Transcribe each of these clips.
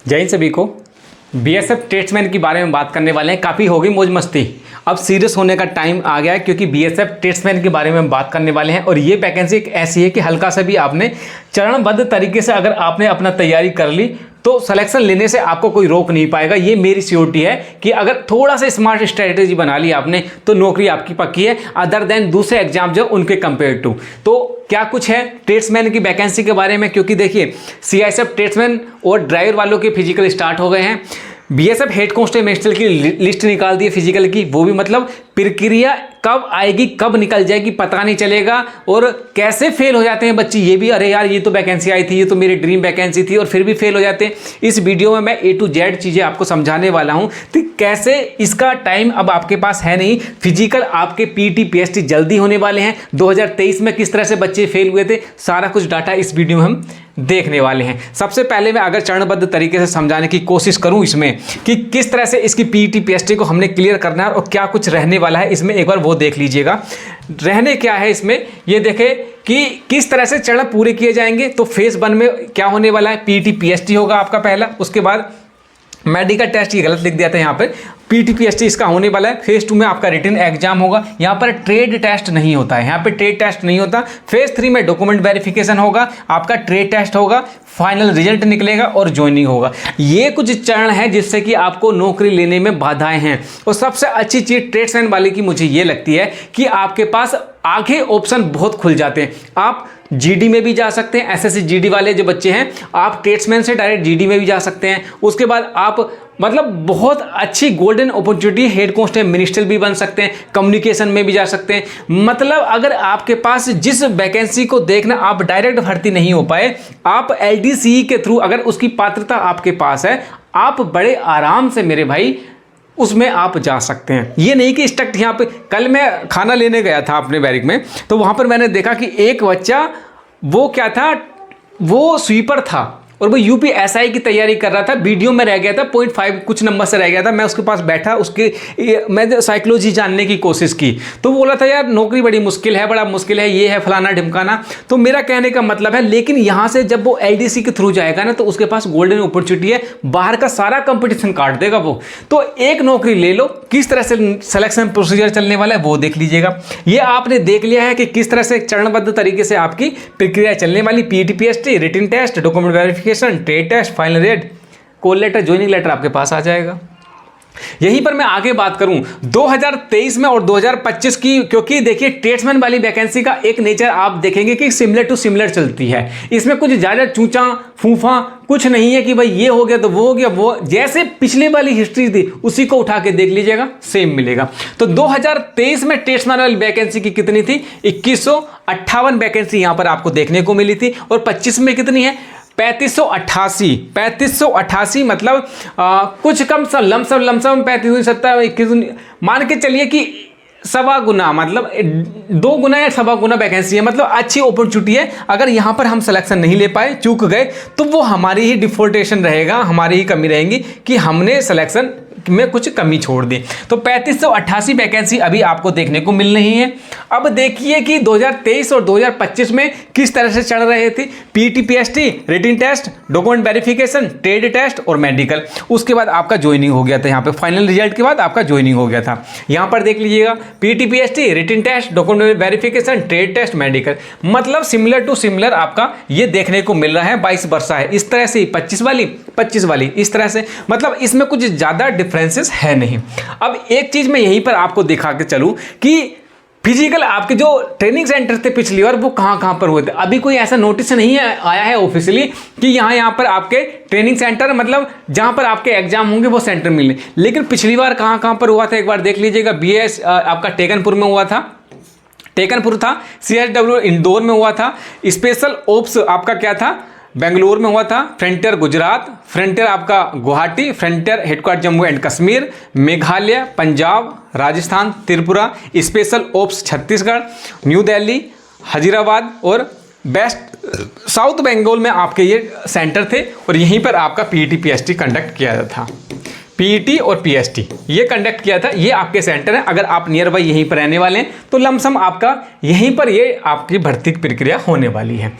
जय हिंद सभी को। बीएसएफ टेस्टमैन के बारे में बात करने वाले हैं। काफ़ी हो गई मौज मस्ती, अब सीरियस होने का टाइम आ गया है, क्योंकि बीएसएफ टेस्टमैन के बारे में हम बात करने वाले हैं। और ये वैकेंसी एक ऐसी है कि हल्का सा भी आपने चरणबद्ध तरीके से अगर आपने अपना तैयारी कर ली तो सिलेक्शन लेने से आपको कोई रोक नहीं पाएगा। ये मेरी श्योरिटी है कि अगर थोड़ा सा स्मार्ट स्ट्रेटेजी बना ली आपने तो नौकरी आपकी पक्की है, अदर देन दूसरे एग्जाम जो उनके कंपेयर टू। तो क्या कुछ है ट्रेड्समैन की वैकेंसी के बारे में, क्योंकि देखिए सीआईएसएफ ट्रेड्समैन और ड्राइवर वालों के फिजिकल स्टार्ट हो गए हैं। बीएसएफ हेड कांस्टेबल की लिस्ट निकाल दी है फिजिकल की, वो भी मतलब प्रक्रिया कब आएगी कब निकल जाएगी पता नहीं चलेगा। और कैसे फेल हो जाते हैं बच्चे, ये भी अरे यार ये तो वैकेंसी आई थी, ये तो मेरी ड्रीम वैकेंसी थी, और फिर भी फेल हो जाते हैं। इस वीडियो में मैं A to Z चीज़ें आपको समझाने वाला हूँ कि कैसे इसका टाइम अब आपके पास है नहीं। फिजिकल आपके PT PST जल्दी होने वाले हैं। 2023 में किस तरह से बच्चे फेल हुए थे, सारा कुछ डाटा इस वीडियो में हम देखने वाले हैं। सबसे पहले मैं अगर चरणबद्ध तरीके से समझाने की कोशिश करूं इसमें कि किस तरह से इसकी PT PST को हमने क्लियर करना है और क्या कुछ रहने वाला है इसमें, एक बार वो देख लीजिएगा। रहने क्या है इसमें ये देखें कि किस तरह से चरण पूरे किए जाएंगे। तो फेज 1 में क्या होने वाला है, PT PST होगा आपका पहला, उसके बाद मेडिकल टेस्ट, ये गलत लिख दिया था यहाँ पर, PT PST इसका होने वाला है। फेज 2 में आपका रिटन एग्जाम होगा, यहाँ पर ट्रेड टेस्ट नहीं होता है, यहाँ पे ट्रेड टेस्ट नहीं होता। फेज 3 में डॉक्यूमेंट वेरिफिकेशन होगा, आपका ट्रेड टेस्ट होगा, फाइनल रिजल्ट निकलेगा और ज्वाइनिंग होगा। ये कुछ चरण है जिससे कि आपको नौकरी लेने में बाधाएं हैं। और सबसे अच्छी चीज़ ट्रेड्समैन वाले की मुझे ये लगती है कि आपके पास आगे ऑप्शन बहुत खुल जाते हैं। आप GD में भी जा सकते हैं, SSC GD वाले जो बच्चे हैं आप ट्रेड्समैन से डायरेक्ट GD में भी जा सकते हैं। उसके बाद आप मतलब बहुत अच्छी golden opportunity, head constable minister भी बन सकते हैं, कम्युनिकेशन में भी जा सकते हैं। मतलब अगर आपके पास जिस वैकेंसी को देखना आप डायरेक्ट भर्ती नहीं हो पाए, आप LDCE के थ्रू अगर उसकी पात्रता आपके पास है, आप बड़े आराम से मेरे भाई उसमें आप जा सकते हैं। ये नहीं कि स्टक यहाँ पे। कल मैं खाना लेने गया था अपने बैरिक में, तो वहाँ पर मैंने देखा कि एक बच्चा वो क्या था, वो स्वीपर था और वो UPSI की तैयारी कर रहा था। वीडियो में रह गया था 0.5 कुछ नंबर से रह गया था। मैं उसके पास बैठा, मैं साइकोलॉजी जानने की कोशिश की, तो बोला था यार नौकरी बड़ी मुश्किल है, बड़ा मुश्किल है, ये है फलाना ढिमकाना। तो मेरा कहने का मतलब है, लेकिन यहाँ से जब वो LDC के थ्रू जाएगा ना तो उसके पास गोल्डन अपॉर्चुनिटी है, बाहर का सारा कंपटीशन काट देगा वो। तो एक नौकरी ले लो, किस तरह से सिलेक्शन प्रोसीजर चलने वाला है वो देख लीजिएगा। ये आपने देख लिया है कि किस तरह से चरणबद्ध तरीके से आपकी प्रक्रिया चलने वाली। PT PST, written test, document verification, trade test, final rate, call letter, joining letter आपके पास आ जाएगा। यहीं पर मैं आगे बात करूं 2023 में और 2025 की, क्योंकि देखिए ट्रेड्समैन वाली वैकेंसी का एक नेचर आप देखेंगे कि सिमिलर टू सिमिलर चलती है। इसमें कुछ ज़्यादा चूचा फूफा कुछ नहीं है कि भाई ये हो गया तो वो हो गया, वो जैसे पिछले वाली हिस्ट्री थी उसी को उठा के देख लीजिएगा, सेम मिलेगा। तो 2023 में ट्रेड्समैन वाली वैकेंसी की कितनी थी, 2158 वैकेंसी यहाँ पर आपको देखने को मिली थी। और 25 में कितनी है, 3588 मतलब कुछ कम लमसम 35 मान के चलिए कि 1.25 गुना, मतलब 2 गुना या 1.25 गुना वैकेंसी है। मतलब अच्छी अपॉर्चुनिटी है। अगर यहाँ पर हम सिलेक्शन नहीं ले पाए, चूक गए, तो वो हमारी ही डिफॉल्टेशन रहेगा, हमारी ही कमी रहेगी कि हमने सिलेक्शन में कुछ कमी छोड़ दी। तो 3588 वैकेंसी अभी आपको देखने को मिल रही है। अब देखिए कि 2023 और 2025 में किस तरह से चल रहे थे। PT PST, written test, document verification, trade test और मेडिकल। उसके बाद आपका ज्वाइनिंग हो गया था। यहाँ पे फाइनल रिजल्ट के बाद आपका ज्वाइनिंग हो गया था। यहाँ पर देख लीजिएगा PT PST, written test, document verification, trade test, medical, मतलब सिमिलर टू सिमिलर आपका ये देखने को मिल रहा है। 22 वर्षा है इस तरह से, 25 वाली इस तरह से, मतलब इसमें कुछ ज़्यादा डिफरेंसेस है नहीं। अब एक चीज़ मैं यहीं पर आपको दिखा के चलूँ कि फिजिकल आपके जो ट्रेनिंग सेंटर थे पिछली बार वो कहाँ पर हुए थे। अभी कोई ऐसा नोटिस नहीं आया है ऑफिशियली कि यहाँ पर आपके ट्रेनिंग सेंटर, मतलब जहाँ पर आपके एग्जाम होंगे वो सेंटर मिलने। लेकिन पिछली बार कहाँ पर हुआ था एक बार देख लीजिएगा। BS आपका टेकनपुर में हुआ था, टेकनपुर था। CSW इंदौर में हुआ था। स्पेशल ओप्स आपका क्या था, बेंगलोर में हुआ था। फ्रंटियर गुजरात, फ्रंटियर आपका Guwahati, frontier headquarter Jammu and Kashmir, Meghalaya, Punjab, Rajasthan, Tripura, special ops Chhattisgarh, new Delhi, Hazirabad और बेस्ट साउथ बंगाल में आपके ये सेंटर थे। और यहीं पर आपका PT PST कंडक्ट किया जाता था। पीईटी और पीएसटी ये कंडक्ट किया था। ये आपके सेंटर है। अगर आप नियर बाई यहीं पर रहने वाले हैं तो लमसम आपका यहीं पर ये आपकी भर्ती की प्रक्रिया होने वाली है।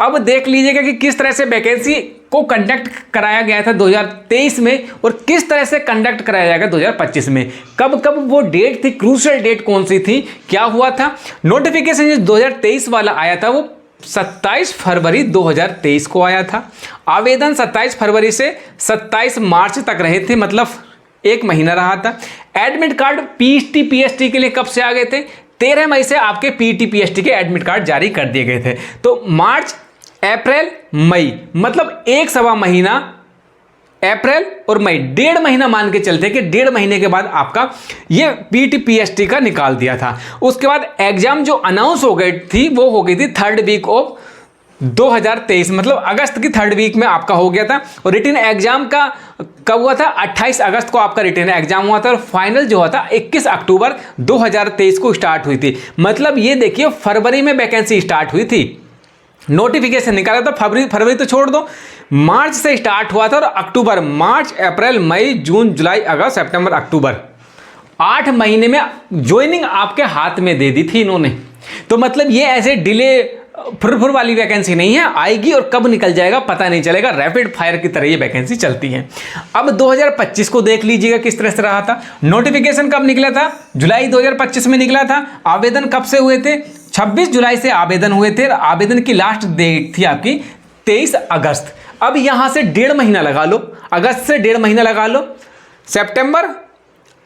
अब देख लीजिएगा कि किस तरह से वैकेंसी को कंडक्ट कराया गया था 2023 में और किस तरह से कंडक्ट कराया जाएगा 2025 में। कब कब वो डेट थी, क्रूशियल डेट कौन सी थी, क्या हुआ था। नोटिफिकेशन जो 2023 वाला आया था वो 27 फरवरी 2023 को आया था। आवेदन 27 फरवरी से 27 मार्च तक रहे थे, मतलब 1 महीना रहा था। एडमिट कार्ड पीटी पीएसटी के लिए कब से आ गए थे, 13 मई से आपके पीटी पीएसटी के एडमिट कार्ड जारी कर दिए गए थे। तो मार्च, अप्रैल, मई, मतलब 1.25 महीना, अप्रैल और मई, 1.5 महीना मान के चलते कि 1.5 महीने के बाद आपका ये पीटी पीएसटी का निकाल दिया था। उसके बाद एग्जाम जो अनाउंस हो गई थी वो हो गई थी 3rd वीक ऑफ 2023, मतलब अगस्त की 3rd वीक में आपका हो गया था। और रिटन एग्जाम का कब हुआ था, 28 अगस्त को आपका रिटन एग्जाम हुआ था और फाइनल जो हुआ था 21 अक्टूबर 2023 को स्टार्ट हुई थी। मतलब ये देखिए फरवरी में वैकेंसी स्टार्ट हुई थी, नोटिफिकेशन निकाला था फरवरी तो छोड़ दो, मार्च से स्टार्ट हुआ था और अक्टूबर, मार्च, अप्रैल, मई, जून, जुलाई, अगस्त, सितंबर, अक्टूबर, 8 महीने में ज्वाइनिंग आपके हाथ में दे दी थी इन्होंने। तो मतलब ये ऐसे डिले फुर वाली वैकेंसी नहीं है, आएगी और कब निकल जाएगा पता नहीं चलेगा, रैपिड फायर की तरह ये वैकेंसी चलती है। अब 2025 को देख लीजिएगा किस तरह से रहा था। नोटिफिकेशन कब निकला था, जुलाई 2025 में निकला था। आवेदन कब से हुए थे, 26 जुलाई से आवेदन हुए थे। आवेदन की लास्ट डेट थी आपकी 23 अगस्त। अब यहां से 1.5 महीना लगा लो, अगस्त से 1.5 महीना लगा लो, सितंबर,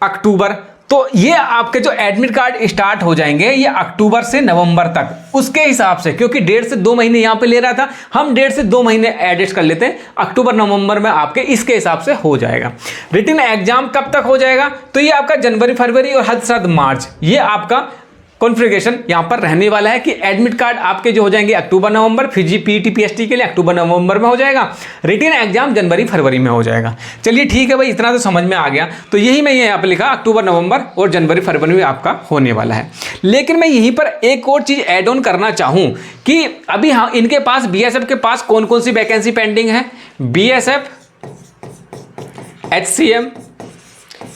अक्टूबर, तो ये आपके जो एडमिट कार्ड स्टार्ट हो जाएंगे ये अक्टूबर से नवंबर तक उसके हिसाब से, क्योंकि 1.5 से 2 महीने यहां पे ले रहा था, हम 1.5 से 2 महीने एडजस्ट कर लेते हैं, अक्टूबर नवंबर में आपके इसके हिसाब से हो जाएगा। रिटन एग्जाम कब तक हो जाएगा, तो ये आपका जनवरी, फरवरी और हद से हद मार्च, ये आपका कॉन्फ़िगरेशन यहां पर रहने वाला है कि एडमिट कार्ड आपके जो हो जाएंगे अक्टूबर नवंबर, फिर जी पीटी पीएसटी के लिए अक्टूबर नवंबर में हो जाएगा, रिटन एग्जाम जनवरी फरवरी में हो जाएगा। चलिए ठीक है भाई, इतना तो समझ में आ गया। तो यही मैं यहाँ पे लिखा अक्टूबर नवंबर और जनवरी फरवरी में आपका होने वाला है। लेकिन मैं यहीं पर एक और चीज ऐड ऑन करना चाहूँ कि अभी हाँ इनके पास बीएसएफ के पास कौन कौन सी वैकेंसी पेंडिंग है। बीएसएफ, एचसीएम,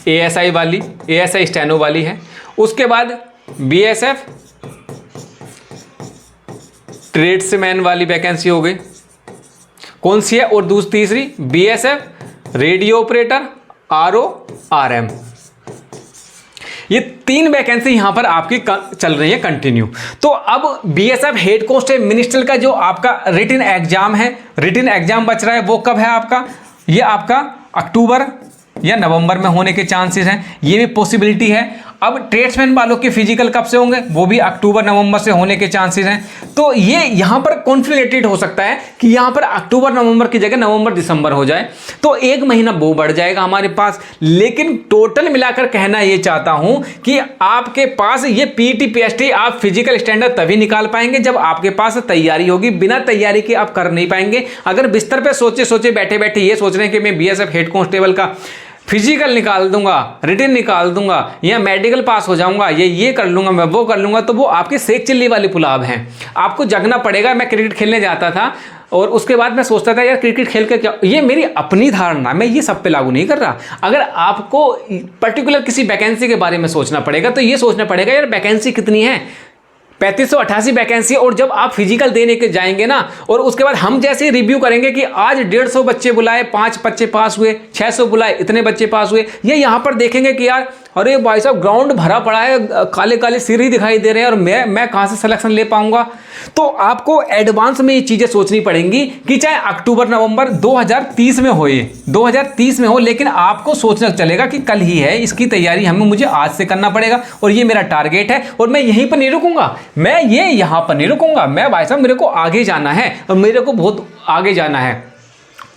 एएसआई वाली, एएसआई स्टेनो वाली है। उसके बाद बीएसएफ ट्रेड्समैन वाली वैकेंसी हो गई, कौन सी है, और तीसरी BSF radio operator, RO, RM. ये 3 वैकेंसी यहां पर आपकी चल रही है कंटिन्यू। तो अब बीएसएफ हेड कांस्टेबल मिनिस्टर का जो आपका रिटन एग्जाम है, रिटन एग्जाम बच रहा है, वो कब है आपका, ये आपका अक्टूबर या नवंबर में होने के चांसेस हैं, ये भी पॉसिबिलिटी है। अब ट्रेड्समैन वालों के फिजिकल कब से होंगे, वो भी अक्टूबर नवंबर से होने के चांसेस हैं। तो ये यहाँ पर कॉन्फ्लिक्टेड हो सकता है कि यहाँ पर अक्टूबर नवंबर की जगह नवंबर दिसंबर हो जाए, तो 1 महीना वो बढ़ जाएगा हमारे पास। लेकिन टोटल मिलाकर कहना ये चाहता हूँ कि आपके पास ये पीटी पीएसटी आप फिजिकल स्टैंडर्ड तभी निकाल पाएंगे जब आपके पास तैयारी होगी। बिना तैयारी के आप कर नहीं पाएंगे। अगर बिस्तर पर सोचे बैठे बैठे ये सोच रहे हैं कि मैं बीएसएफ हेड कांस्टेबल का फिजिकल निकाल दूंगा, रिटन निकाल दूंगा, या मेडिकल पास हो जाऊंगा, ये कर लूंगा, मैं वो कर लूंगा, तो वो आपके सेक चिल्ली वाले पुलाव हैं। आपको जगना पड़ेगा। मैं क्रिकेट खेलने जाता था और उसके बाद मैं सोचता था यार क्रिकेट खेल कर क्या, ये मेरी अपनी धारणा, मैं ये सब पे लागू नहीं कर रहा। अगर आपको पर्टिकुलर किसी वैकेंसी के बारे में सोचना पड़ेगा तो ये सोचना पड़ेगा यार वैकेंसी कितनी है, 3588 वैकेंसी। और जब आप फिजिकल देने के जाएंगे ना, और उसके बाद हम जैसे रिव्यू करेंगे कि आज 150 बच्चे बुलाए, 5 बच्चे पास हुए, 600 बुलाए, इतने बच्चे पास हुए, ये यहाँ पर देखेंगे कि यार अरे भाई साहब ग्राउंड भरा पड़ा है, काले काले सिर ही दिखाई दे रहे हैं और मैं कहाँ से सिलेक्शन ले पाऊंगा। तो आपको एडवांस में ये चीज़ें सोचनी पड़ेंगी कि चाहे अक्टूबर नवंबर 2030 में हो, ये 2030 में हो, लेकिन आपको सोचना चलेगा कि कल ही है, इसकी तैयारी मुझे आज से करना पड़ेगा और ये मेरा टारगेट है और मैं यहीं पर नहीं रुकूंगा, मैं ये यहाँ पर नहीं रुकूंगा, मैं भाई साहब मेरे को आगे जाना है और मेरे को बहुत आगे जाना है।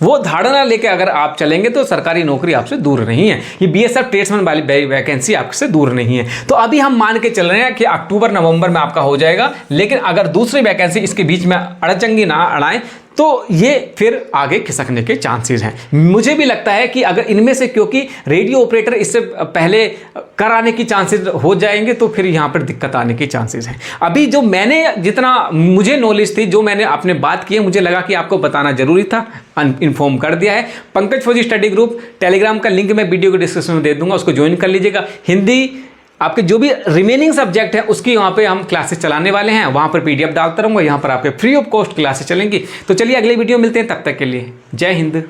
वो धारणा लेके अगर आप चलेंगे तो सरकारी नौकरी आपसे दूर नहीं है। ये बीएसएफ ट्रेड्समैन वाली वैकेंसी आपसे दूर नहीं है। तो अभी हम मान के चल रहे हैं कि अक्टूबर नवंबर में आपका हो जाएगा, लेकिन अगर दूसरी वैकेंसी इसके बीच में अड़चंगी ना अड़ाएं तो ये फिर आगे खिसकने के चांसेस हैं। मुझे भी लगता है कि अगर इनमें से, क्योंकि रेडियो ऑपरेटर इससे पहले कराने की चांसेस हो जाएंगे तो फिर यहाँ पर दिक्कत आने की चांसेस हैं। अभी जो मैंने, जितना मुझे नॉलेज थी, जो मैंने आपने बात की है, मुझे लगा कि आपको बताना जरूरी था, इन्फॉर्म कर दिया है। पंकज फौजी स्टडी ग्रुप टेलीग्राम का लिंक मैं वीडियो के डिस्क्रिप्शन में दे दूंगा, उसको ज्वाइन कर लीजिएगा। हिंदी आपके जो भी रिमेनिंग सब्जेक्ट है उसकी वहाँ पे हम क्लासेस चलाने वाले हैं, वहाँ पर पीडीएफ डालता रहूँगा, यहाँ पर आपके फ्री ऑफ कॉस्ट क्लासेस चलेंगी। तो चलिए अगले वीडियो मिलते हैं, तब तक के लिए जय हिंद।